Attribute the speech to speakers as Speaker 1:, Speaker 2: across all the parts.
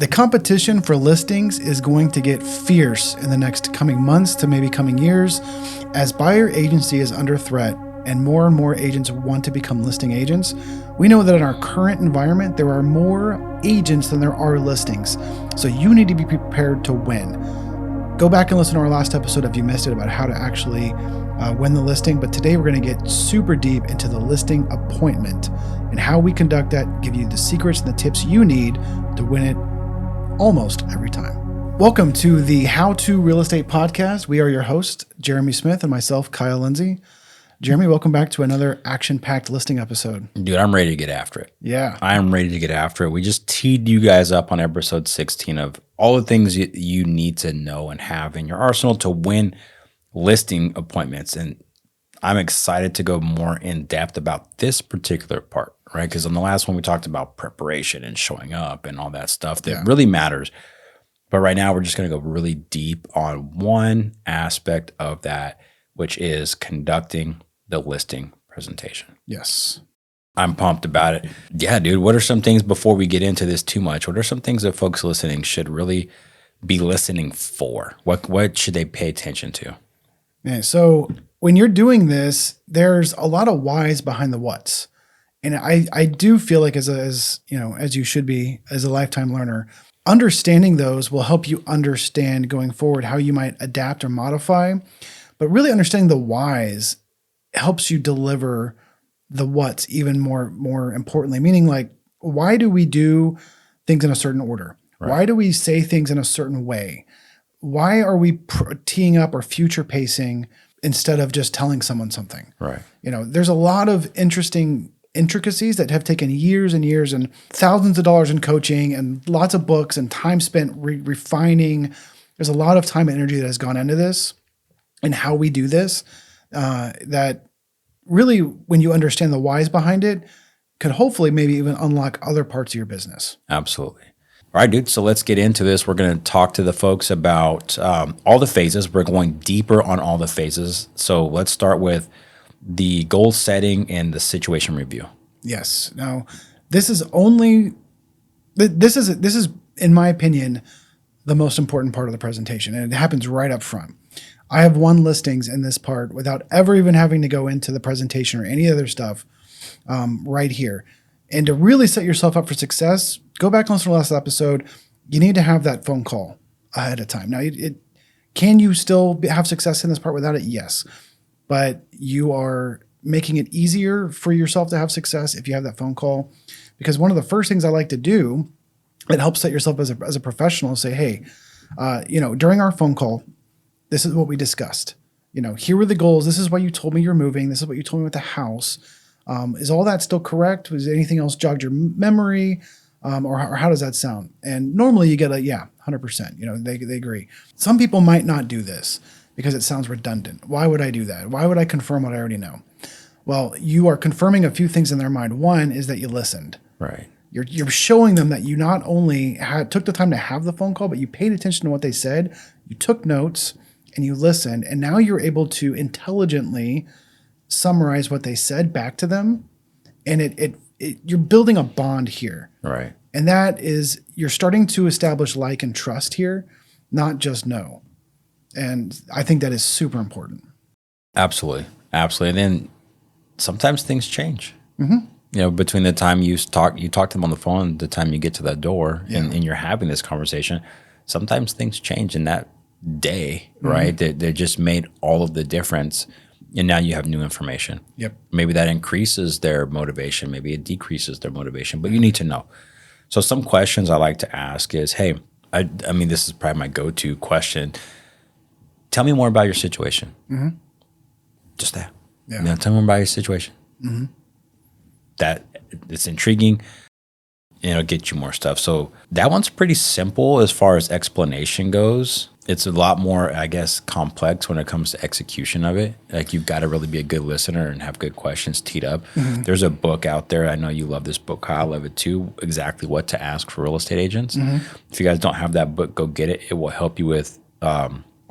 Speaker 1: The competition for listings is going to get fierce in the next coming months to maybe coming years as buyer agency is under threat and more agents want to become listing agents. We know that in our current environment, there are more agents than there are listings. So you need to be prepared to win. Go back and listen to our last episode if you missed it about how to actually win the listing. But today we're going to get super deep into the listing appointment and how we conduct that, give you the secrets and the tips you need to win it almost every time. Welcome to the How to Real Estate Podcast. We are your hosts, Jeremy Smith and myself, Kyle Lindsay. Jeremy, welcome back to another action-packed listing episode.
Speaker 2: Dude, I'm ready to get after it.
Speaker 1: Yeah.
Speaker 2: I'm ready to get after it. We just teed you guys up on episode 16 of all the things you need to know and have in your arsenal to win listing appointments. And I'm excited to go more in depth about this particular part, right? Because on the last one, we talked about preparation and showing up and all that stuff that really matters. But right now, we're just going to go really deep on one aspect of that, which is conducting the listing presentation.
Speaker 1: Yes.
Speaker 2: I'm pumped about it. Yeah, dude, what are some things before we get into this too much? What are some things that folks listening should really be listening for? What should they pay attention to?
Speaker 1: Yeah, so when you're doing this, there's a lot of whys behind the whats. And I do feel like as you should be as a lifetime learner, understanding those will help you understand going forward how you might adapt or modify. But really understanding the whys helps you deliver the what's even more importantly, meaning like, why do we do things in a certain order? Right. Why do we say things in a certain way? Why are we teeing up or future pacing instead of just telling someone something?
Speaker 2: Right.
Speaker 1: There's a lot of interesting intricacies that have taken years and years and thousands of dollars in coaching and lots of books and time spent refining. There's a lot of time and energy that has gone into this and how we do this, that really, when you understand the whys behind it, could hopefully maybe even unlock other parts of your business.
Speaker 2: Absolutely. All right, dude. So let's get into this. We're going to talk to the folks about all the phases. We're going deeper on all the phases. So let's start with the goal setting and the situation review.
Speaker 1: Yes. Now, this is in my opinion the most important part of the presentation, and it happens right up front. I have won listings in this part without ever even having to go into the presentation or any other stuff right here. And to really set yourself up for success, go back and listen to the last episode. You need to have that phone call ahead of time. Now, can you still have success in this part without it? Yes. But you are making it easier for yourself to have success if you have that phone call. Because one of the first things I like to do, it helps set yourself as a professional, say, hey, during our phone call, this is what we discussed. Here were the goals. This is why you told me you're moving. This is what you told me with the house. Is all that still correct? Was anything else jogged your memory? Or how does that sound? And normally you get 100%. They agree. Some people might not do this because it sounds redundant. Why would I do that? Why would I confirm what I already know? Well, you are confirming a few things in their mind. One is that you listened.
Speaker 2: Right.
Speaker 1: You're showing them that you not only took the time to have the phone call, but you paid attention to what they said. You took notes and you listened. And now you're able to intelligently summarize what they said back to them. And you're building a bond here.
Speaker 2: Right.
Speaker 1: And that is, you're starting to establish like and trust here, not just know. And I think that is super important.
Speaker 2: Absolutely. Absolutely. And then sometimes things change.
Speaker 1: Mm-hmm.
Speaker 2: Between the time you talk to them on the phone and the time you get to that door and you're having this conversation, sometimes things change in that day, right? They just made all of the difference. And now you have new information.
Speaker 1: Yep.
Speaker 2: Maybe that increases their motivation. Maybe it decreases their motivation, but you need to know. So some questions I like to ask is, hey, I mean, this is probably my go-to question. Tell me more about your situation. Mm-hmm. Just that. Yeah. Tell me more about your situation. Mm-hmm. That it's intriguing. It'll get you more stuff. So that one's pretty simple as far as explanation goes. It's a lot more, I guess, complex when it comes to execution of it. Like, you've got to really be a good listener and have good questions teed up. Mm-hmm. There's a book out there. I know you love this book, Kyle. I love it too. Exactly What to Ask for Real Estate Agents. Mm-hmm. If you guys don't have that book, go get it. It will help you with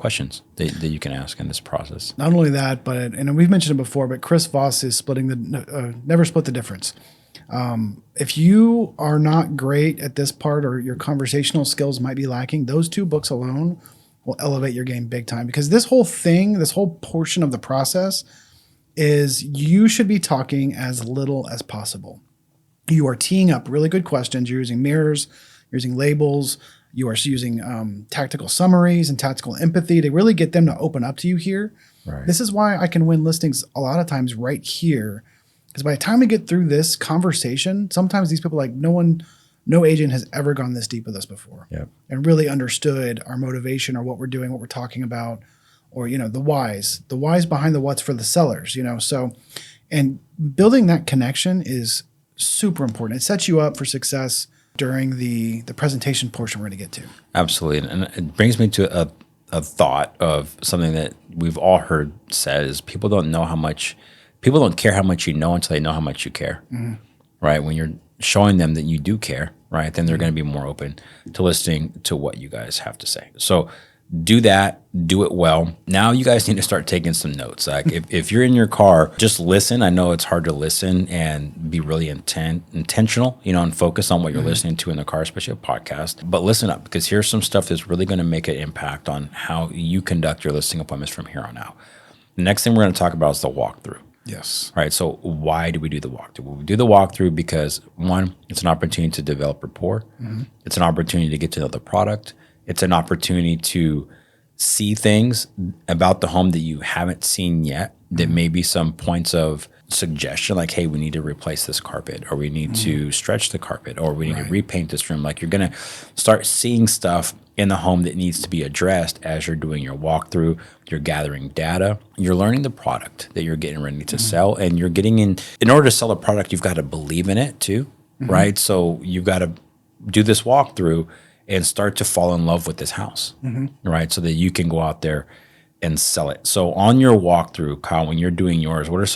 Speaker 2: questions that you can ask in this process.
Speaker 1: Not only that, but and we've mentioned it before, but Chris Voss is splitting the Never Split the Difference. If you are not great at this part or your conversational skills might be lacking, those 2 books alone will elevate your game big time, because this whole thing, this whole portion of the process is you should be talking as little as possible. You are teeing up really good questions. You're using mirrors, you're using labels, you are using tactical summaries and tactical empathy to really get them to open up to you here.
Speaker 2: Right.
Speaker 1: This is why I can win listings a lot of times right here. Because by the time we get through this conversation, sometimes these people, like no agent has ever gone this deep with us before.
Speaker 2: Yep.
Speaker 1: And really understood our motivation or what we're doing, what we're talking about, or, the whys behind the what's for the sellers, So, and building that connection is super important. It sets you up for success during the presentation portion we're going to get to.
Speaker 2: Absolutely. And it brings me to a thought of something that we've all heard said is people don't care how much you know until they know how much you care, right? When you're showing them that you do care, right, then they're going to be more open to listening to what you guys have to say. So do that, do it well. Now you guys need to start taking some notes. Like if you're in your car, just listen. I know it's hard to listen and be really intentional, and focus on what you're listening to in the car, especially a podcast. But listen up, because here's some stuff that's really going to make an impact on how you conduct your listing appointments from here on out. The next thing we're going to talk about is the walkthrough.
Speaker 1: Yes.
Speaker 2: All right. So why do we do the walkthrough? Well, we do the walkthrough because, one, it's an opportunity to develop rapport. It's an opportunity to get to know the product. It's an opportunity to see things about the home that you haven't seen yet, that may be some points of suggestion, like, hey, we need to replace this carpet, or we need to stretch the carpet, or we need to repaint this room. Like, you're going to start seeing stuff in the home that needs to be addressed as you're doing your walkthrough. You're gathering data. You're learning the product that you're getting ready to sell, and you're getting in order to sell a product, you've got to believe in it too, right? So you've got to do this walkthrough and start to fall in love with this house, right? So that you can go out there and sell it. So on your walkthrough, Kyle, when you're doing yours, what are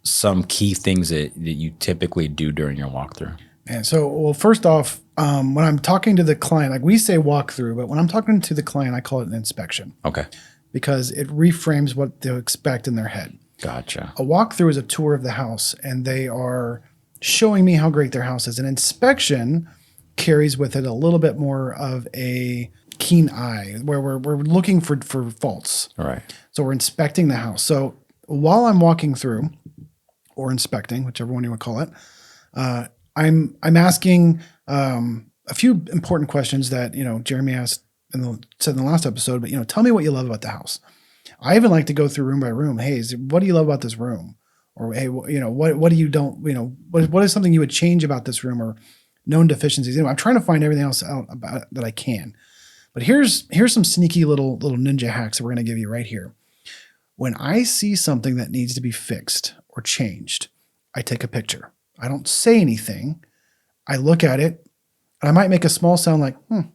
Speaker 2: some key things that you typically do during your walkthrough?
Speaker 1: And so, well, first off, when I'm talking to the client, like we say walkthrough, but when I'm talking to the client, I call it an inspection.
Speaker 2: Okay.
Speaker 1: Because it reframes what they expect in their head.
Speaker 2: Gotcha.
Speaker 1: A walkthrough is a tour of the house, and they are showing me how great their house is. An inspection carries with it a little bit more of a keen eye, where we're looking for faults.
Speaker 2: All right.
Speaker 1: So we're inspecting the house. So while I'm walking through, or inspecting, whichever one you would call it, I'm asking a few important questions that Jeremy asked said in the last episode. But tell me what you love about the house. I even like to go through room by room. Hey, what do you love about this room? Or hey, what do you don't? What is something you would change about this room, or known deficiencies? I'm trying to find everything else out about it that I can. But here's some sneaky little ninja hacks that we're going to give you right here. When I see something that needs to be fixed or changed, I take a picture. I don't say anything. I look at it, and I might make a small sound like, You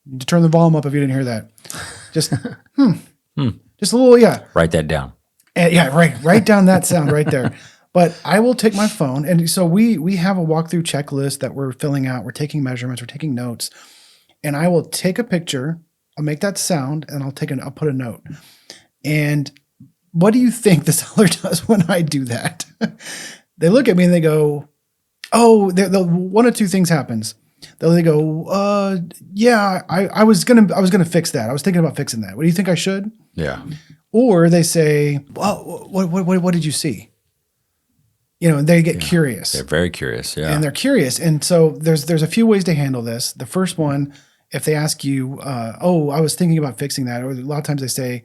Speaker 1: need to turn the volume up if you didn't hear that. Just, Just a little, yeah.
Speaker 2: Write that down.
Speaker 1: And yeah, write down that sound right there. But I will take my phone, and so we have a walkthrough checklist that we're filling out. We're taking measurements, we're taking notes, and I will take a picture. I'll make that sound, and I'll put a note. And what do you think the seller does when I do that? They look at me and they go, "Oh, one of two things happens." They go, "Yeah, I was gonna fix that. I was thinking about fixing that. What do you think I should?"
Speaker 2: Yeah.
Speaker 1: Or they say, "Well, what did you see?" And they get curious.
Speaker 2: They're very curious. Yeah.
Speaker 1: And they're curious. And so there's a few ways to handle this. The first one, if they ask you, "Oh, I was thinking about fixing that," or a lot of times they say,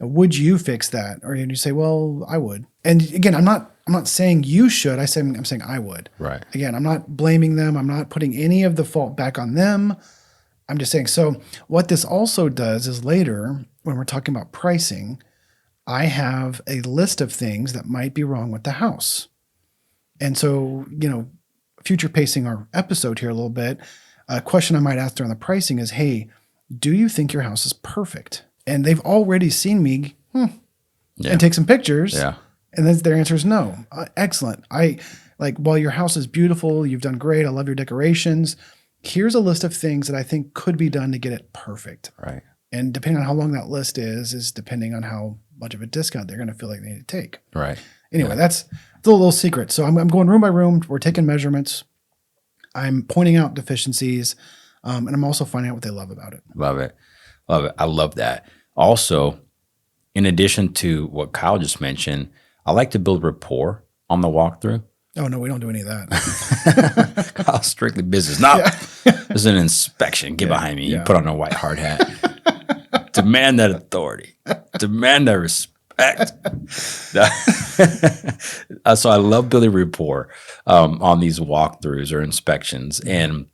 Speaker 1: "Would you fix that?" Or you say, "Well, I would." And again, I'm not saying you should. I'm saying I would.
Speaker 2: Right.
Speaker 1: Again, I'm not blaming them. I'm not putting any of the fault back on them. I'm just saying. So what this also does is later, when we're talking about pricing, I have a list of things that might be wrong with the house. And so, future pacing our episode here a little bit, a question I might ask during the pricing is, "Hey, do you think your house is perfect?" And they've already seen me and take some pictures.
Speaker 2: Yeah.
Speaker 1: And then their answer is no. Excellent. While your house is beautiful, you've done great. I love your decorations. Here's a list of things that I think could be done to get it perfect.
Speaker 2: Right.
Speaker 1: And depending on how long that list is depending on how much of a discount they're going to feel like they need to take.
Speaker 2: Right.
Speaker 1: Anyway, that's the little secret. So I'm going room by room. We're taking measurements. I'm pointing out deficiencies, and I'm also finding out what they love about it.
Speaker 2: Love it. Love it. I love that. Also, in addition to what Kyle just mentioned, I like to build rapport on the walkthrough.
Speaker 1: Oh, no, we don't do any of that.
Speaker 2: Kyle's strictly business. No, this is an inspection. Get behind me. You put on a white hard hat. Demand that authority. Demand that respect. So I love building rapport on these walkthroughs or inspections. And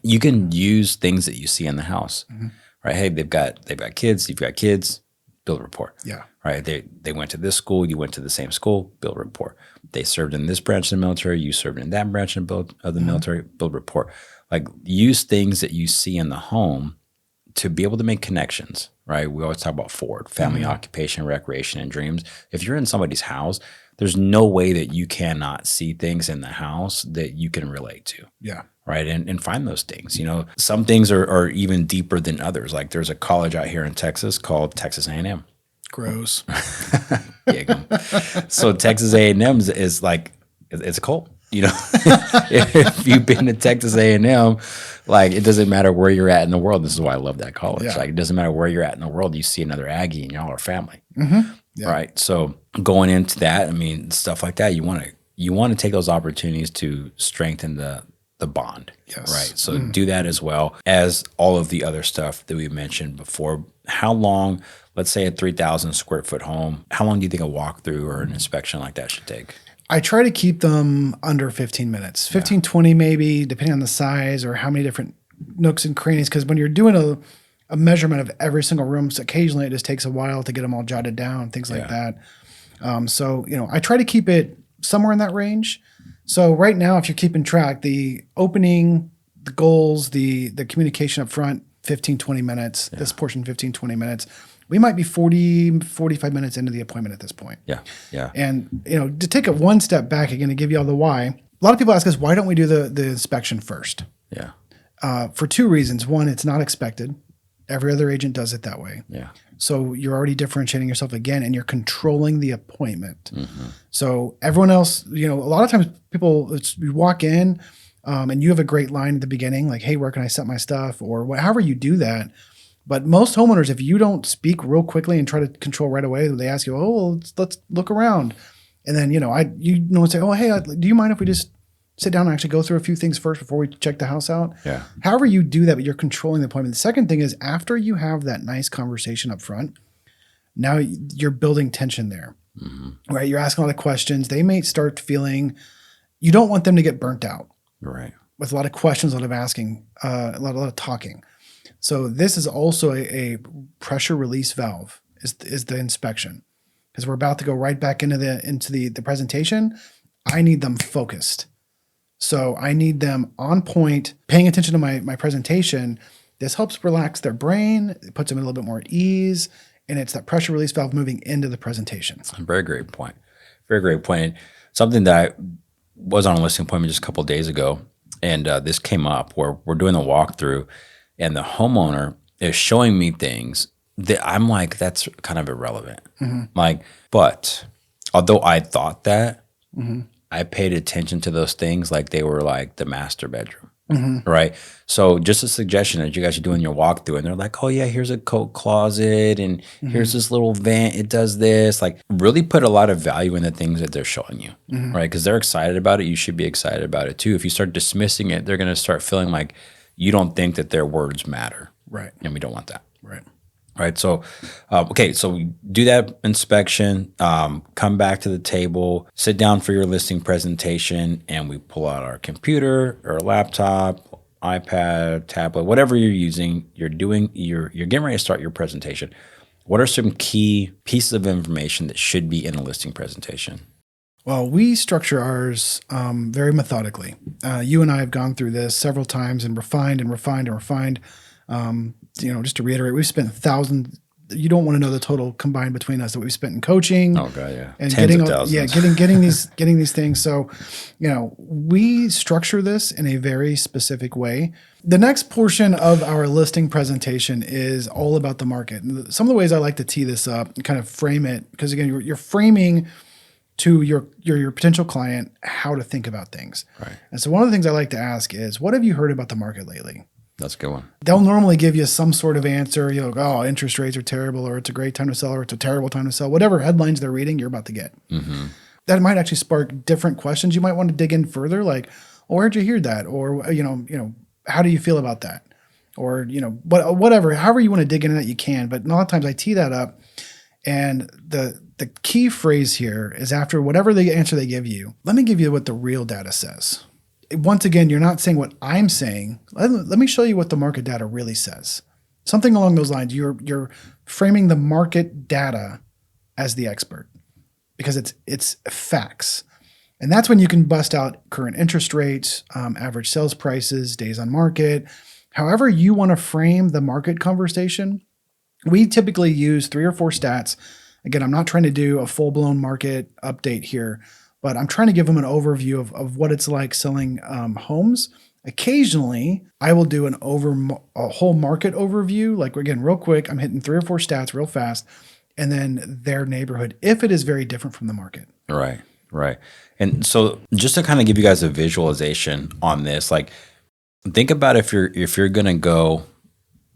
Speaker 2: you can use things that you see in the house, right? Hey, they've got kids. You've got kids. Build rapport.
Speaker 1: Yeah.
Speaker 2: Right. They went to this school. You went to the same school. Build rapport. They served in this branch of the military. You served in that branch of the military. Build rapport. Like use things that you see in the home to be able to make connections. Right. We always talk about Ford, family, occupation, recreation, and dreams. If you're in somebody's house, there's no way that you cannot see things in the house that you can relate to.
Speaker 1: Yeah.
Speaker 2: Right. And find those things. You know, some things are even deeper than others. Like there's a college out here in Texas called Texas A&M.
Speaker 1: Gross.
Speaker 2: So Texas A&M is like, it's a cult. You know, if you've been to Texas A&M, like it doesn't matter where you're at in the world. This is why I love that college.
Speaker 1: Yeah.
Speaker 2: Like it doesn't matter where you're at in the world. You see another Aggie and y'all are family.
Speaker 1: Yeah.
Speaker 2: Right. So going into that, I mean, stuff like that, you want to take those opportunities to strengthen the bond.
Speaker 1: Yes.
Speaker 2: Right. So do that as well as all of the other stuff that we mentioned before. How long, let's say a 3,000 square foot home, how long do you think a walkthrough or an inspection like that should take?
Speaker 1: I try to keep them under 15 minutes, 15, 20 maybe, depending on the size or how many different nooks and crannies. Because when you're doing a measurement of every single room, so occasionally it just takes a while to get them all jotted down, things like that. So, you know, I try to keep it somewhere in that range. So right now, if you're keeping track, the opening, the goals, the communication up front, 15, 20 minutes, this portion 15, 20 minutes. We might be 40, 45 minutes into the appointment at this point.
Speaker 2: Yeah. Yeah.
Speaker 1: And, you know, to take it one step back again to give you all the why, a lot of people ask us, why don't we do the inspection first?
Speaker 2: Yeah.
Speaker 1: For two reasons. One, it's not expected. Every other agent does it that way.
Speaker 2: Yeah.
Speaker 1: So you're already differentiating yourself again, and you're controlling the appointment. So everyone else, you know, a lot of times you walk in and you have a great line at the beginning, like, hey, where can I set my stuff? Or however you do that. But most homeowners, if you don't speak real quickly and try to control right away, they ask you, oh, well, let's look around. And then, say, oh, hey, do you mind if we just sit down and actually go through a few things first before we check the house out?
Speaker 2: Yeah.
Speaker 1: However you do that, but you're controlling the appointment. The second thing is after you have that nice conversation up front, now you're building tension there, right? You're asking a lot of questions. They may start feeling, you don't want them to get burnt out.
Speaker 2: Right.
Speaker 1: With a lot of questions, a lot of asking, a lot of talking. So this is also a pressure release valve is the inspection, because we're about to go right back into the presentation. I need them focused. So I need them on point, paying attention to my presentation. This helps relax their brain. It puts them a little bit more at ease. And it's that pressure release valve moving into the presentation.
Speaker 2: Very great point. Very great point. Something that I was on a listing appointment just a couple of days ago, and this came up where we're doing a walkthrough, and the homeowner is showing me things that I'm like, that's kind of irrelevant. Like, but although I thought that, I paid attention to those things like they were like the master bedroom. Right. So just a suggestion that you guys are doing your walkthrough, and they're like, oh yeah, here's a coat closet, and here's this little vent. It does this. Like really put a lot of value in the things that they're showing you. Right. Because they're excited about it. You should be excited about it too. If you start dismissing it, they're going to start feeling like you don't think that their words matter.
Speaker 1: Right.
Speaker 2: And we don't want that.
Speaker 1: Right.
Speaker 2: Right. So, okay. So we do that inspection, come back to the table, sit down for your listing presentation, and we pull out our computer or laptop, iPad, tablet, whatever you're using. You're getting ready to start your presentation. What are some key pieces of information that should be in a listing presentation?
Speaker 1: Well, we structure ours very methodically. You and I have gone through this several times and refined and refined and refined. Just to reiterate, we've spent thousands. You don't want to know the total combined between us that we've spent in coaching.
Speaker 2: Oh God, yeah,
Speaker 1: and
Speaker 2: tens of thousands.
Speaker 1: getting these things. So, we structure this in a very specific way. The next portion of our listing presentation is all about the market. And some of the ways I like to tee this up and kind of frame it, because again, you're framing to your potential client how to think about things.
Speaker 2: Right.
Speaker 1: And so one of the things I like to ask is, what have you heard about the market lately?
Speaker 2: That's a good one.
Speaker 1: They'll normally give you some sort of answer. You'll go, oh, interest rates are terrible, or it's a great time to sell, or it's a terrible time to sell. Whatever headlines they're reading, you're about to get.
Speaker 2: Mm-hmm.
Speaker 1: That might actually spark different questions. You might want to dig in further, like, oh, where'd you hear that? Or, how do you feel about that? Or, whatever, however you want to dig into that, you can. But a lot of times I tee that up. And the key phrase here is, after whatever the answer they give you, let me give you what the real data says. Once again, you're not saying what I'm saying. Let me show you what the market data really says. Something along those lines. You're framing the market data as the expert, because it's facts. And that's when you can bust out current interest rates, average sales prices, days on market. However you want to frame the market conversation, we typically use 3 or 4 stats. Again, I'm not trying to do a full-blown market update here, but I'm trying to give them an overview of what it's like selling homes. Occasionally, I will do a whole market overview. Like, again, real quick, I'm hitting 3 or 4 stats real fast, and then their neighborhood, if it is very different from the market.
Speaker 2: Right, right. And so just to kind of give you guys a visualization on this, like, think about if you're going to go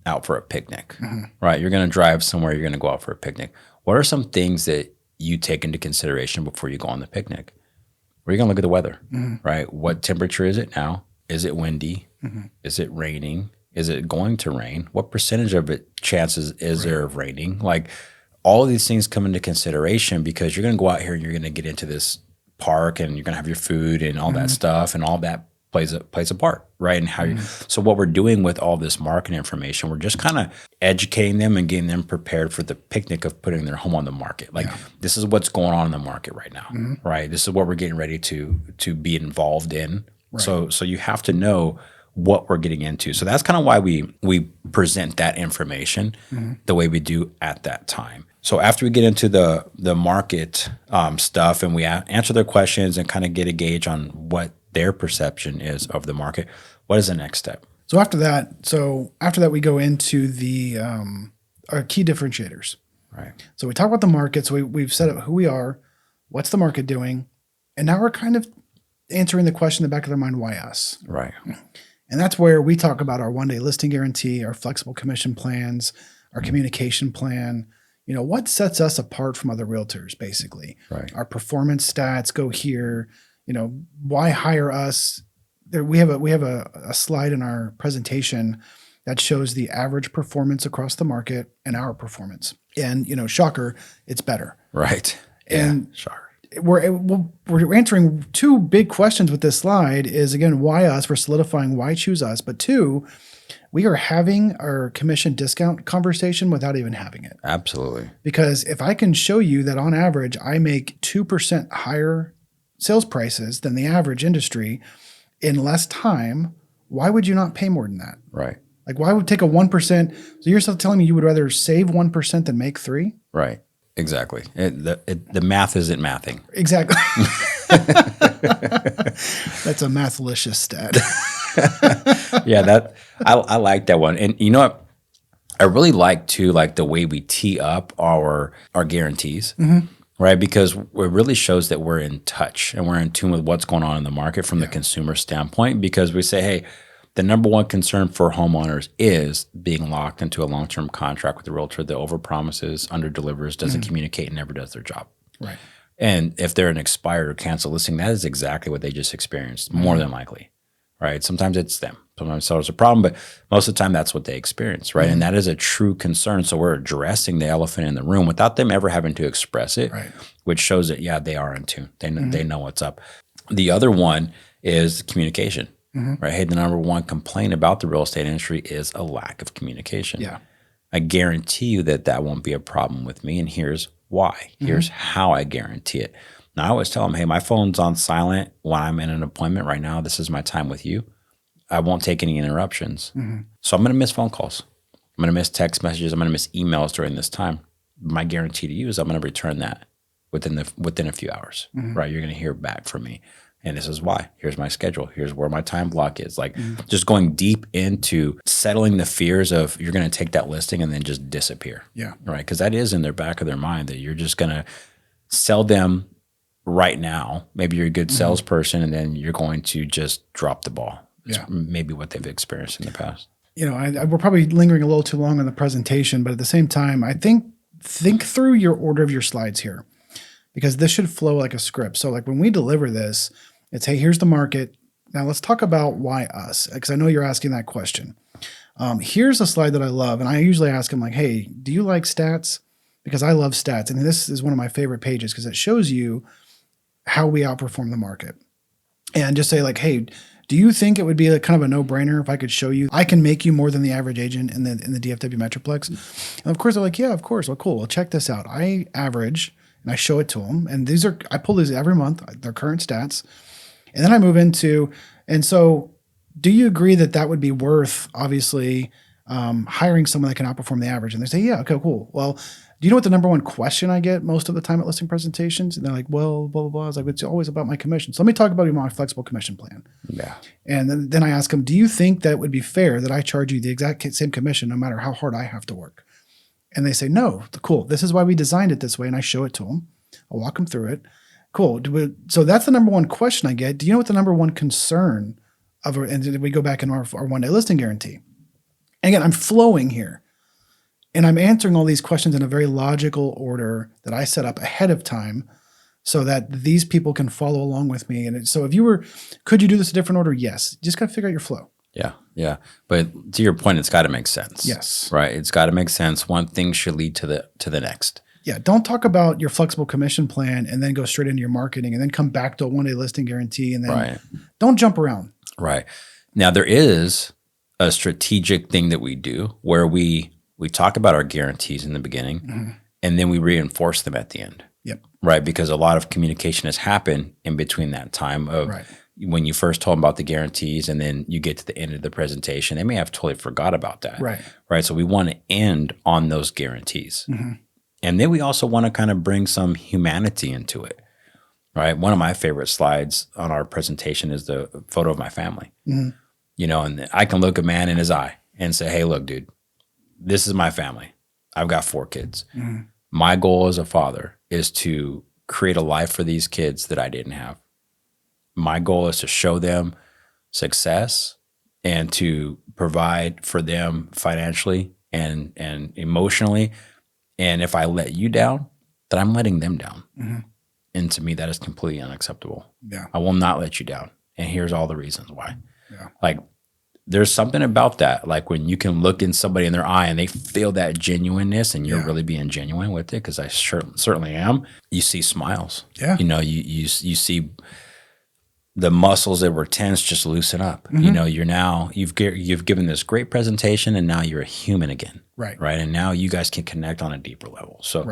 Speaker 2: out for a picnic, right? You're going to drive somewhere, you're going to go out for a picnic. What are some things that you take into consideration before you go on the picnic? Where are you going to look at the weather, right? What temperature is it now? Is it windy? Is it raining? Is it going to rain? What percentage of it chances is there of raining? Like, all of these things come into consideration, because you're going to go out here and you're going to get into this park and you're going to have your food and all that stuff, and all that plays a part, right? And how so what we're doing with all this market information, we're just kind of educating them and getting them prepared for the picnic of putting their home on the market. Like, this is what's going on in the market right now, right? This is what we're getting ready to be involved in. Right. So you have to know what we're getting into. So that's kind of why we present that information the way we do at that time. So after we get into the market stuff, and we answer their questions and kind of get a gauge on what their perception is of the market, what is the next step?
Speaker 1: So after that, we go into the our key differentiators.
Speaker 2: Right.
Speaker 1: So we talk about the market. So we've set up who we are, what's the market doing, and now we're kind of answering the question in the back of their mind, why us?
Speaker 2: Right.
Speaker 1: And that's where we talk about our one-day listing guarantee, our flexible commission plans, our communication plan. What sets us apart from other realtors, basically.
Speaker 2: Right.
Speaker 1: Our performance stats go here. Why hire us? We have a slide in our presentation that shows the average performance across the market and our performance. And, shocker, it's better.
Speaker 2: Right.
Speaker 1: And
Speaker 2: shocker.
Speaker 1: We're answering 2 big questions with this slide. Is, again, why us? We're solidifying why choose us. But 2, we are having our commission discount conversation without even having it.
Speaker 2: Absolutely.
Speaker 1: Because if I can show you that on average, I make 2% higher sales prices than the average industry in less time, why would you not pay more than that?
Speaker 2: Right.
Speaker 1: Like, why would take a 1%? So you're still telling me you would rather save 1% than make 3%?
Speaker 2: Right. Exactly. The math isn't mathing.
Speaker 1: Exactly. That's a mathlicious stat.
Speaker 2: Yeah, I like that one. And you know what? I really like too, like the way we tee up our guarantees, right? Because it really shows that we're in touch and we're in tune with what's going on in the market from the consumer standpoint. Because we say, hey, the number one concern for homeowners is being locked into a long-term contract with the realtor that overpromises, underdelivers, doesn't communicate, and never does their job. Right. And if they're an expired or canceled listing, that is exactly what they just experienced, more than likely. Right. Sometimes it's them. Sometimes sellers a problem, but most of the time that's what they experience. Right. And that is a true concern. So we're addressing the elephant in the room without them ever having to express it, which shows that, they are in tune. They know what's up. The other one is communication. Right. Hey, the number one complaint about the real estate industry is a lack of communication. Yeah. I guarantee you that won't be a problem with me. And here's why. Here's how I guarantee it. Now, I always tell them, hey, my phone's on silent when I'm in an appointment right now. This is my time with you. I won't take any interruptions. So I'm going to miss phone calls. I'm going to miss text messages. I'm going to miss emails during this time. My guarantee to you is I'm going to return that within a few hours. Right. You're going to hear back from me. And this is why. Here's my schedule. Here's where my time block is. Like, just going deep into settling the fears of you're going to take that listing and then just disappear. Yeah. Right. Because that is in their back of their mind that you're just going to sell them right now. Maybe you're a good salesperson, and then you're going to just drop the ball. It's
Speaker 1: Yeah.
Speaker 2: maybe what they've experienced in the past.
Speaker 1: We're probably lingering a little too long on the presentation, but at the same time, I think through your order of your slides here, because this should flow like a script. So like when we deliver this, it's, hey, here's the market. Now let's talk about why us, because I know you're asking that question. Here's a slide that I love, and I usually ask them like, hey, do you like stats? Because I love stats, and this is one of my favorite pages because it shows you how we outperform the market. And just say like, hey, do you think it would be a kind of a no-brainer if I could show you I can make you more than the average agent in the DFW Metroplex? And of course they're like, yeah, of course. Well, cool. Well, check this out. I average and I show it to them, and I pull these every month, their current stats, and then I move into. And so, do you agree that that would be worth obviously hiring someone that can outperform the average? And they say, yeah, okay, cool. Well, do you know what the number one question I get most of the time at listing presentations? And they're like, well, blah, blah, blah. I was like, it's always about my commission. So let me talk about my flexible commission plan.
Speaker 2: Yeah.
Speaker 1: And then I ask them, do you think that it would be fair that I charge you the exact same commission no matter how hard I have to work? And they say, no, cool. This is why we designed it this way. And I show it to them. I'll walk them through it. Cool. So that's the number one question I get. Do you know what the number one concern and we go back in our one-day listing guarantee? And again, I'm flowing here. And I'm answering all these questions in a very logical order that I set up ahead of time so that these people can follow along with me. And so could you do this a different order? Yes. You just got to figure out your flow.
Speaker 2: Yeah. Yeah. But to your point, it's got to make sense.
Speaker 1: Yes.
Speaker 2: Right. It's got to make sense. One thing should lead to the next.
Speaker 1: Yeah. Don't talk about your flexible commission plan and then go straight into your marketing and then come back to a one-day listing guarantee. And then Don't jump around.
Speaker 2: Right. Now, there is a strategic thing that we do where we talk about our guarantees in the beginning and then we reinforce them at the end.
Speaker 1: Yep.
Speaker 2: Right. Because a lot of communication has happened in between that time of when you first told them about the guarantees and then you get to the end of the presentation, they may have totally forgot about that.
Speaker 1: Right.
Speaker 2: Right. So we want to end on those guarantees. And then we also want to kind of bring some humanity into it. Right. One of my favorite slides on our presentation is the photo of my family. And I can look a man in his eye and say, hey, look, dude, this is my family. I've got 4 kids. My goal as a father is to create a life for these kids that I didn't have. My goal is to show them success and to provide for them financially and emotionally. And if I let you down, then I'm letting them down. And to me, that is completely unacceptable.
Speaker 1: Yeah.
Speaker 2: I will not let you down. And here's all the reasons why.
Speaker 1: Yeah.
Speaker 2: Like, there's something about that. Like when you can look in somebody in their eye and they feel that genuineness and you're really being genuine with it, because I certainly am, you see smiles.
Speaker 1: Yeah.
Speaker 2: You see the muscles that were tense just loosen up. You've given this great presentation and now you're a human again.
Speaker 1: Right.
Speaker 2: Right. And now you guys can connect on a deeper level. So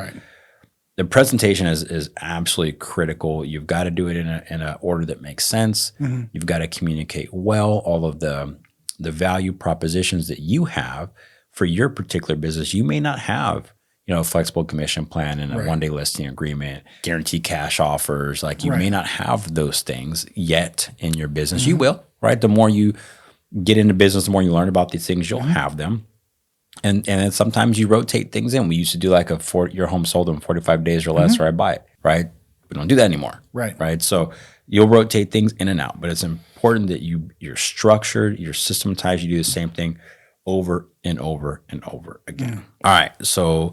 Speaker 1: the
Speaker 2: presentation is absolutely critical. You've got to do it in an order that makes sense. You've got to communicate well all of the value propositions that you have for your particular business. You may not have, a flexible commission plan and a one-day listing agreement, guaranteed cash offers. Like you may not have those things yet in your business. You will, right? The more you get into business, the more you learn about these things, you'll have them. And then sometimes you rotate things in. We used to do like your home sold in 45 days or less, or I buy it, right? We don't do that anymore. Right. So you'll rotate things in and out, but it's important that you're structured, you're systematized, you do the same thing over and over and over again. All right. So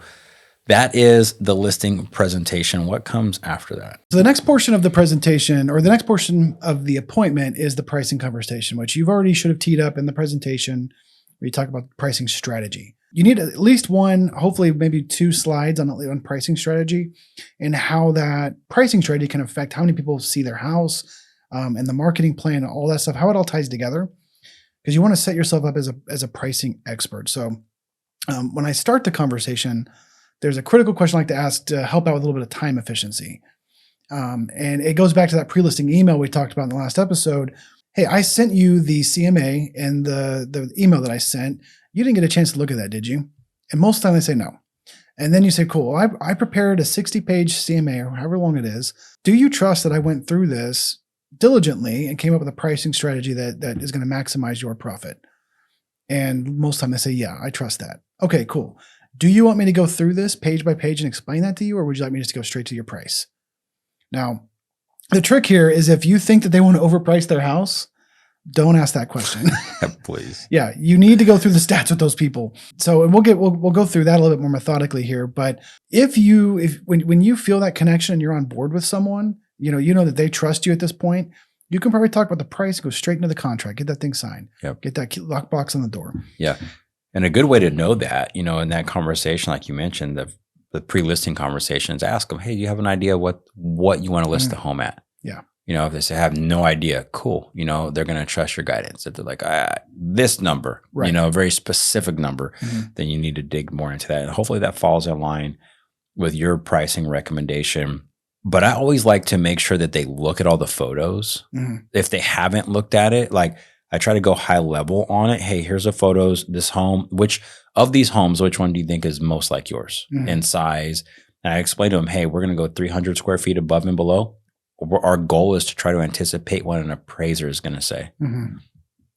Speaker 2: that is the listing presentation. What comes after that?
Speaker 1: So the next portion of the presentation, or the next portion of the appointment, is the pricing conversation, which you've already should have teed up in the presentation where you talk about pricing strategy. You need at least one, hopefully maybe 2 slides on pricing strategy and how that pricing strategy can affect how many people see their house and the marketing plan and all that stuff, how it all ties together. Because you want to set yourself up as a pricing expert. So when I start the conversation, there's a critical question I like to ask to help out with a little bit of time efficiency. And it goes back to that pre-listing email we talked about in the last episode. Hey, I sent you the CMA and the email that I sent. You didn't get a chance to look at that, did you? And most of the time they say no. And then you say, cool, I prepared a 60-page CMA or however long it is. Do you trust that I went through this diligently and came up with a pricing strategy that is going to maximize your profit? And most of the time they say, yeah, I trust that. Okay, cool. Do you want me to go through this page by page and explain that to you, or would you like me just to go straight to your price? Now, The trick here is if you think that they want to overprice their house, don't ask that question.
Speaker 2: Please.
Speaker 1: Yeah, you need to go through the stats with those people. So, and we'll go through that a little bit more methodically here. But when you feel that connection and you're on board with someone, you know that they trust you at this point, you can probably talk about the price, go straight into the contract, get that thing signed, get that lockbox on the door.
Speaker 2: Yeah, and a good way to know that, in that conversation, like you mentioned, the pre-listing conversations, ask them, hey, do you have an idea what you want to list the home at?
Speaker 1: Yeah.
Speaker 2: If they say, I have no idea, cool. They're going to trust your guidance. If they're like, this number,
Speaker 1: right.
Speaker 2: A very specific number, then you need to dig more into that. And hopefully that falls in line with your pricing recommendation. But I always like to make sure that they look at all the photos. If they haven't looked at it, like I try to go high level on it. Hey, here's the photos, this home, which of these homes, which one do you think is most like yours in size? And I explain to them, hey, we're going to go 300 square feet above and below. Our goal is to try to anticipate what an appraiser is going to say,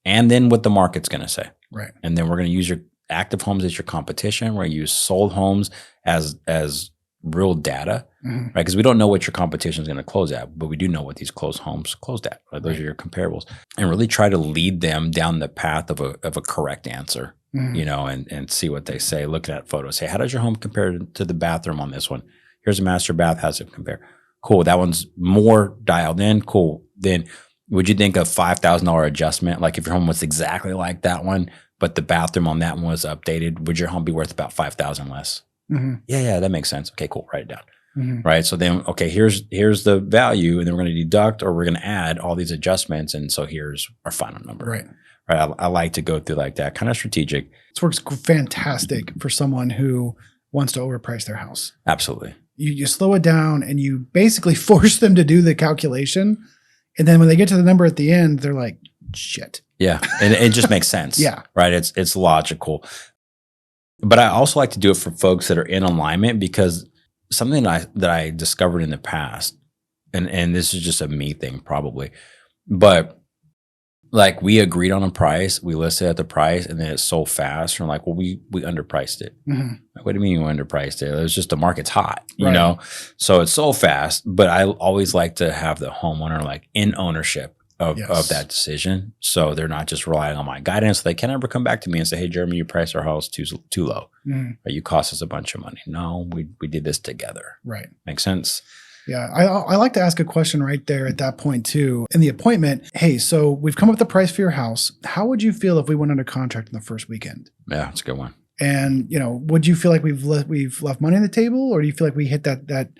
Speaker 2: and then what the market's going to say.
Speaker 1: Right.
Speaker 2: And then we're going to use your active homes as your competition. We're going to use sold homes as real data, right? Because we don't know what your competition is going to close at, but we do know what these closed homes closed at. Right? Those are your comparables, and really try to lead them down the path of a correct answer. And see what they say. Looking at photos, hey, how does your home compare to the bathroom on this one? Here's a master bath. How's it compare? Cool. That one's more dialed in. Cool. Then would you think a $5,000 adjustment? Like if your home was exactly like that one, but the bathroom on that one was updated, would your home be worth about $5,000 less? Yeah, that makes sense. Okay, cool. Write it down. Right. So then, okay, here's the value, and then we're going to deduct or we're going to add all these adjustments. And so here's our final number.
Speaker 1: Right.
Speaker 2: I like to go through like that, kind of strategic.
Speaker 1: This works fantastic for someone who wants to overprice their house.
Speaker 2: Absolutely.
Speaker 1: You slow it down and you basically force them to do the calculation. And then when they get to the number at the end, they're like, shit.
Speaker 2: Yeah. And it just makes sense.
Speaker 1: Yeah.
Speaker 2: Right. It's logical. But I also like to do it for folks that are in alignment, because something that I discovered in the past, and this is just a me thing probably, but like we agreed on a price, we listed at the price, and then it's sold fast. And we're like, well, we underpriced it. Like, what do you mean you underpriced it? It was just the market's hot, So it's sold fast. But I always like to have the homeowner like in ownership of that decision, so they're not just relying on my guidance. They can never come back to me and say, hey, Jeremy, you priced our house too low. Or you cost us a bunch of money. No, we did this together. Right. Makes sense.
Speaker 1: Yeah, I like to ask a question right there at that point too. In the appointment, hey, so we've come up with the price for your house. How would you feel if we went under contract in the first weekend?
Speaker 2: Yeah, that's a good one.
Speaker 1: And would you feel like we've left money on the table, or do you feel like we hit that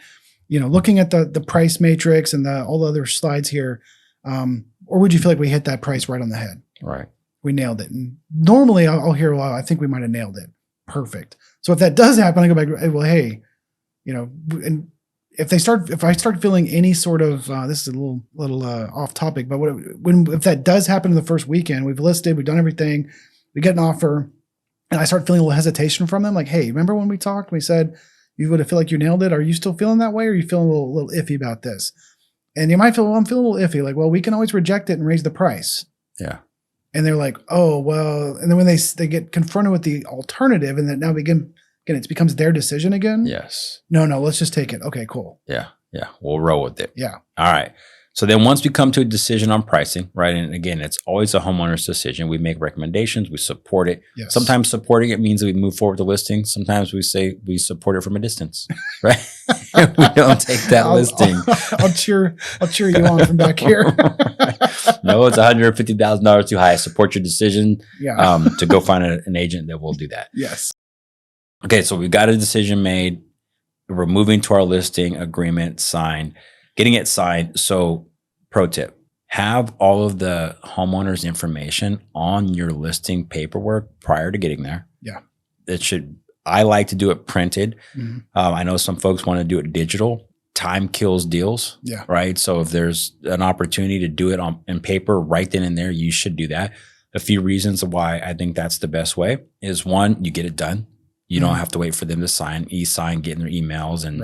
Speaker 1: looking at the price matrix and all the other slides here, or would you feel like we hit that price right on the head?
Speaker 2: Right.
Speaker 1: We nailed it. And normally I'll hear, well, I think we might have nailed it. Perfect. So if that does happen, I go back, well, hey, and if I start feeling any sort of this is a little off topic, but if that does happen in the first weekend, we've listed, we've done everything, we get an offer, and I start feeling a little hesitation from them, like, hey, remember when we talked? We said you would have feel like you nailed it. Are you still feeling that way, or are you feeling a little iffy about this? And you might feel, well, I'm feeling a little iffy. Like, well, we can always reject it and raise the price.
Speaker 2: Yeah.
Speaker 1: And they're like, oh well. And then when they get confronted with the alternative, and then now again, it becomes their decision again.
Speaker 2: Yes.
Speaker 1: No, let's just take it. Okay, cool.
Speaker 2: Yeah. We'll roll with it.
Speaker 1: Yeah.
Speaker 2: All right. So then once we come to a decision on pricing, right? And again, it's always a homeowner's decision. We make recommendations. We support it.
Speaker 1: Yes.
Speaker 2: Sometimes supporting it means that we move forward the listing. Sometimes we say we support it from a distance, right? We don't take that listing.
Speaker 1: I'll cheer you on from back here.
Speaker 2: No, it's $150,000 too high. I support your decision.
Speaker 1: Yeah.
Speaker 2: To go find an agent that will do that.
Speaker 1: Yes.
Speaker 2: Okay, so we've got a decision made. We're moving to our listing agreement signed, getting it signed. So pro tip, have all of the homeowner's information on your listing paperwork prior to getting there.
Speaker 1: Yeah.
Speaker 2: I like to do it printed. I know some folks want to do it digital. Time kills deals.
Speaker 1: Yeah.
Speaker 2: Right. So if there's an opportunity to do it in paper right then and there, you should do that. A few reasons why I think that's the best way is, one, you get it done. You don't have to wait for them to sign, get in their emails and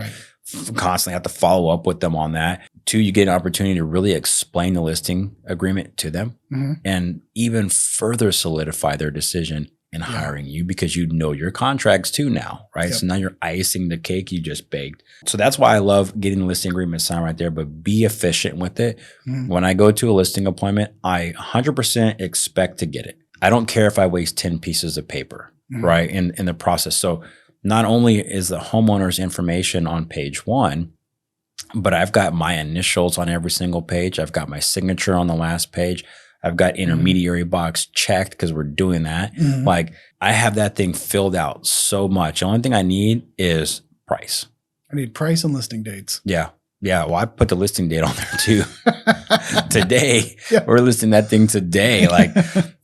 Speaker 2: constantly have to follow up with them on that. Two, you get an opportunity to really explain the listing agreement to them and even further solidify their decision in hiring you because you know your contracts too now, right?
Speaker 1: Yep.
Speaker 2: So now you're icing the cake you just baked. So that's why I love getting the listing agreement signed right there, but be efficient with it. When I go to a listing appointment, I 100% expect to get it. I don't care if I waste 10 pieces of paper, right, in the process. So not only is the homeowner's information on page 1, but I've got my initials on every single page. I've got my signature on the last page. I've got intermediary box checked because we're doing that. Like I have that thing filled out so much. The only thing I need is price.
Speaker 1: I need price and listing dates.
Speaker 2: Yeah. Yeah. Well, I put the listing date on there too. Today,
Speaker 1: Yeah.
Speaker 2: we're listing that thing today. Like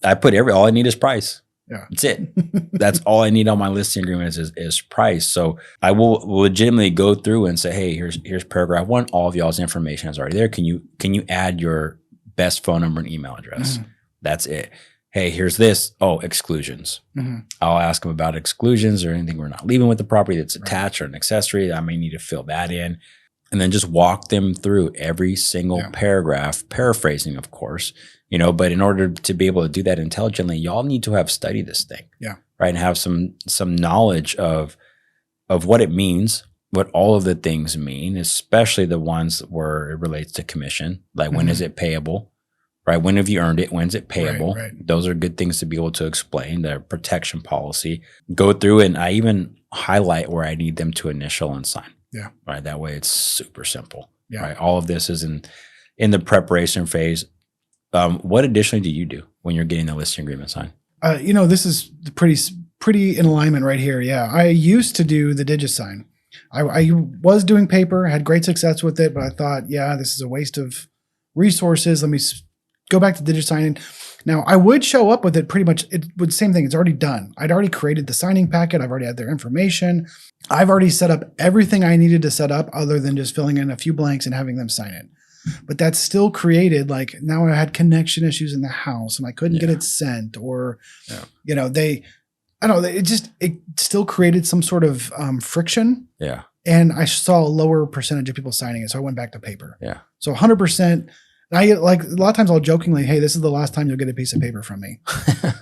Speaker 2: I put all I need is price.
Speaker 1: Yeah.
Speaker 2: That's it. That's all I need on my listing agreement is price. So I will legitimately go through and say, hey, here's paragraph 1. All of y'all's information is already there. Can you add your best phone number and email address? That's it. Hey, here's this. Oh, exclusions. I'll ask them about exclusions or anything we're not leaving with the property that's attached or an accessory. I may need to fill that in. And then just walk them through every single paragraph, paraphrasing, of course, but in order to be able to do that intelligently, y'all need to have studied this thing. Yeah. Right. And have some knowledge of what it means, what all of the things mean, especially the ones where it relates to commission. Like when is it payable? Right. When have you earned it? When's it payable? Right. Those are good things to be able to explain. The protection policy. Go through and I even highlight where I need them to initial and sign. Yeah. Right. That way it's super simple. Yeah. Right. All of this is in the preparation phase. What additionally do you do when you're getting the listing agreement signed?
Speaker 1: This is pretty in alignment right here. Yeah. I used to do the DigiSign. I was doing paper, had great success with it, but I thought, this is a waste of resources. Let me go back to DigiSign. Now I would show up with it pretty much. It would same thing. It's already done. I'd already created the signing packet. I've already had their information. I've already set up everything I needed to set up other than just filling in a few blanks and having them sign it. But that's still created, like now I had connection issues in the house and I couldn't get it sent or, it still created some sort of friction. Yeah. And I saw a lower percentage of people signing it. So I went back to paper. Yeah. So 100%. And I get like a lot of times I'll jokingly, hey, this is the last time you'll get a piece of paper from me.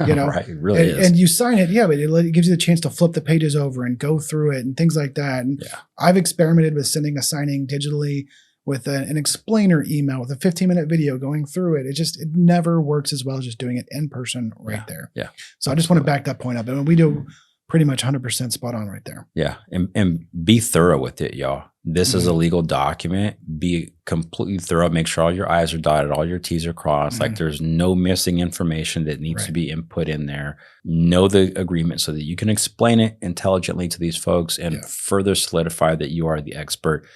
Speaker 1: Right. It really is. And you sign it. Yeah. But it gives you the chance to flip the pages over and go through it and things like that. And I've experimented with sending a signing digitally with an explainer email with a 15-minute video going through it. It never works as well as just doing it in person right there. Yeah. So I just want to back that point up. And we do pretty much 100% spot on right there.
Speaker 2: Yeah. And be thorough with it, y'all. This is a legal document. Be completely thorough. Make sure all your I's are dotted, all your T's are crossed. Like there's no missing information that needs to be input in there. Know the agreement so that you can explain it intelligently to these folks and further solidify that you are the expert.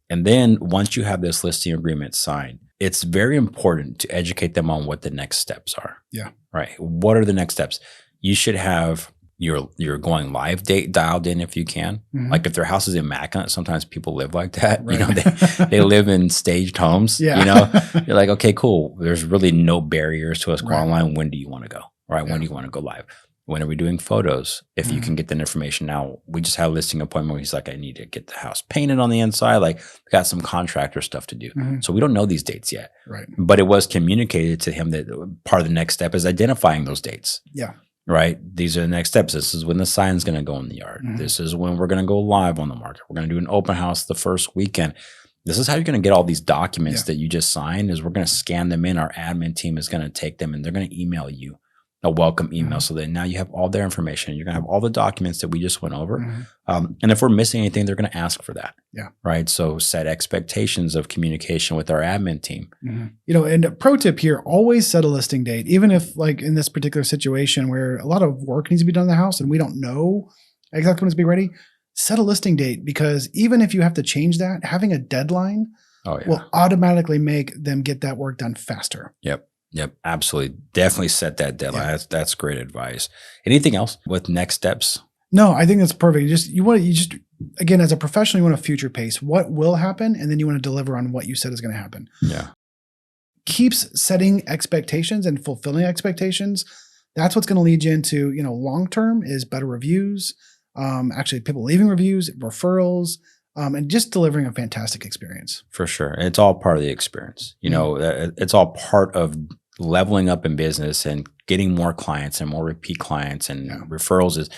Speaker 2: And then once you have this listing agreement signed, it's very important to educate them on what the next steps are. Yeah. Right. What are the next steps? You should have your going live date dialed in if you can. Like if their house is immaculate, sometimes people live like that. Right. They live in staged homes. Yeah. You're like, okay, cool. There's really no barriers to us going online. When do you want to go? Right. When do you want to go live? When are we doing photos? If you can get that information now, we just had a listing appointment where he's like, I need to get the house painted on the inside. Like we got some contractor stuff to do. So we don't know these dates yet. Right. But it was communicated to him that part of the next step is identifying those dates. Yeah. Right. These are the next steps. This is when the sign's going to go in the yard. This is when we're going to go live on the market. We're going to do an open house the first weekend. This is how you're going to get all these documents that you just signed is we're going to scan them in. Our admin team is going to take them and they're going to email you a welcome email. So that now you have all their information. You're going to have all the documents that we just went over. And if we're missing anything, they're going to ask for that. Yeah. Right. So set expectations of communication with our admin team.
Speaker 1: And a pro tip here, always set a listing date, even if like in this particular situation where a lot of work needs to be done in the house and we don't know exactly when it's be ready, set a listing date because even if you have to change that, having a deadline will automatically make them get that work done faster.
Speaker 2: Yep, absolutely. Definitely set that deadline. Yeah. That's great advice. Anything else with next steps?
Speaker 1: No, I think that's perfect. You just again, as a professional, you want to future pace what will happen, and then you want to deliver on what you said is going to happen. Yeah. Keeps setting expectations and fulfilling expectations. That's what's going to lead you into, long-term is better reviews, actually people leaving reviews, referrals, and just delivering a fantastic experience.
Speaker 2: For sure. And it's all part of the experience. It's all part of leveling up in business and getting more clients and more repeat clients and referrals is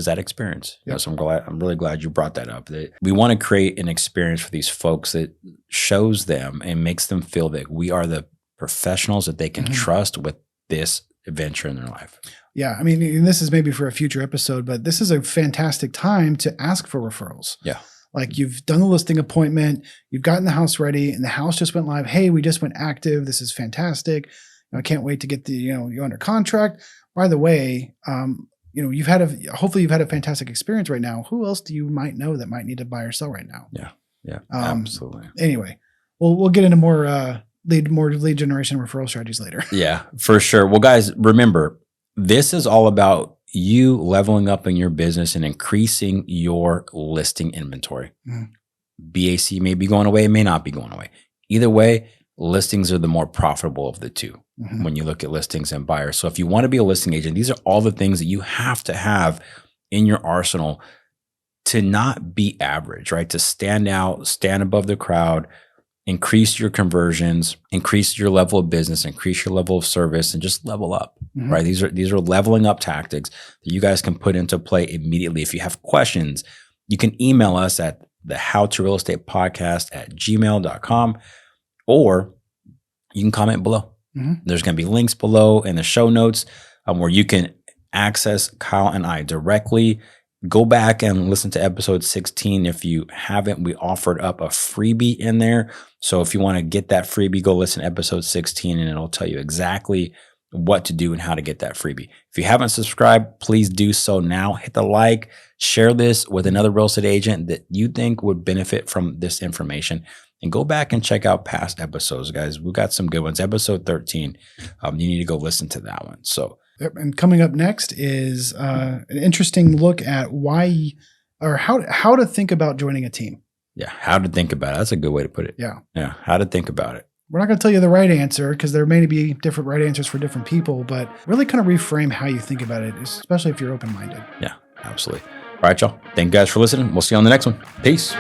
Speaker 2: that experience. You know, so I'm really glad you brought that up. That we want to create an experience for these folks that shows them and makes them feel that we are the professionals that they can trust with this adventure in their life.
Speaker 1: Yeah. I mean, and this is maybe for a future episode, but this is a fantastic time to ask for referrals.
Speaker 2: Yeah.
Speaker 1: Like you've done the listing appointment, you've gotten the house ready, and the house just went live. Hey, we just went active. This is fantastic. I can't wait to get you under contract. By the way, hopefully you've had a fantastic experience right now. Who else do you might know that might need to buy or sell right now?
Speaker 2: Yeah. Yeah. Absolutely.
Speaker 1: Anyway, we'll get into more lead generation referral strategies later.
Speaker 2: Yeah, for sure. Well, guys, remember, this is all about you leveling up in your business and increasing your listing inventory. BAC may be going away, it may not be going away. Either way, listings are the more profitable of the two when you look at listings and buyers. So if you want to be a listing agent, these are all the things that you have to have in your arsenal to not be average, right? To stand out, stand above the crowd, increase your conversions, increase your level of business, increase your level of service, and just level up, right? These are leveling up tactics that you guys can put into play immediately. If you have questions, you can email us at the howtorealestatepodcast@gmail.com, or you can comment below. There's going to be links below in the show notes where you can access Kyle and I directly. Go back and listen to episode 16. If you haven't, we offered up a freebie in there. So if you want to get that freebie, go listen to episode 16 and it'll tell you exactly what to do and how to get that freebie. If you haven't subscribed, please do so now. Hit the like, share this with another real estate agent that you think would benefit from this information, and go back and check out past episodes, guys. We've got some good ones. Episode 13, you need to go listen to that one. So,
Speaker 1: and coming up next is an interesting look at why or how to think about joining a team.
Speaker 2: Yeah, how to think about it. That's a good way to put it.
Speaker 1: Yeah,
Speaker 2: how to think about it.
Speaker 1: We're not going to tell you the right answer because there may be different right answers for different people, but really kind of reframe how you think about it, especially if you're open-minded.
Speaker 2: Yeah, absolutely. All right, y'all. Thank you guys for listening. We'll see you on the next one. Peace.